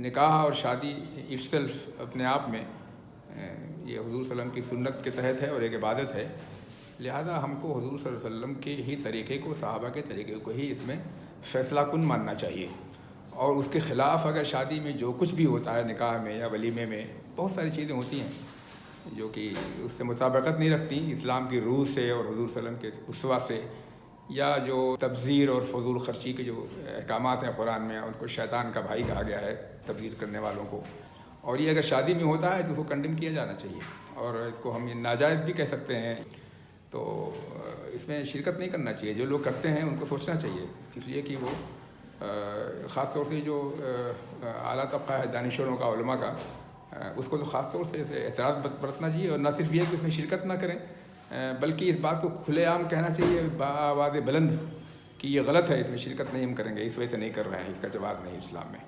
نکاح اور شادی اٹ سیلف اپنے آپ میں یہ حضور صلی اللہ علیہ وسلم کی سنت کے تحت ہے اور ایک عبادت ہے. لہذا ہم کو حضور صلی اللہ علیہ وسلم کے ہی طریقے کو، صحابہ کے طریقے کو ہی اس میں فیصلہ کن ماننا چاہیے. اور اس کے خلاف اگر شادی میں جو کچھ بھی ہوتا ہے، نکاح میں یا ولیمے میں بہت ساری چیزیں ہوتی ہیں جو کہ اس سے مطابقت نہیں رکھتی اسلام کی روح سے اور حضور صلی اللہ علیہ وسلم کے اسوہ سے، یا جو تبذیر اور فضول خرچی کے جو احکامات ہیں قرآن میں، ان کو شیطان کا بھائی کہا گیا ہے تبذیر کرنے والوں کو. اور یہ اگر شادی میں ہوتا ہے تو اس کو کنڈم کیا جانا چاہیے، اور اس کو ہم ناجائز بھی کہہ سکتے ہیں. تو اس میں شرکت نہیں کرنا چاہیے. جو لوگ کرتے ہیں ان کو سوچنا چاہیے، اس لیے کہ وہ خاص طور سے جو اعلیٰ طبقہ ہے دانشوروں کا، علماء کا، اس کو تو خاص طور سے احتیاط برتنا چاہیے. اور نہ صرف یہ کہ اس میں شرکت نہ کریں، بلکہ اس بات کو کھلے عام کہنا چاہیے بآواز بلند کہ یہ غلط ہے، اس میں شرکت نہیں ہم کریں گے، اس وجہ سے نہیں کر رہے ہیں. اس کا جواز نہیں اسلام میں.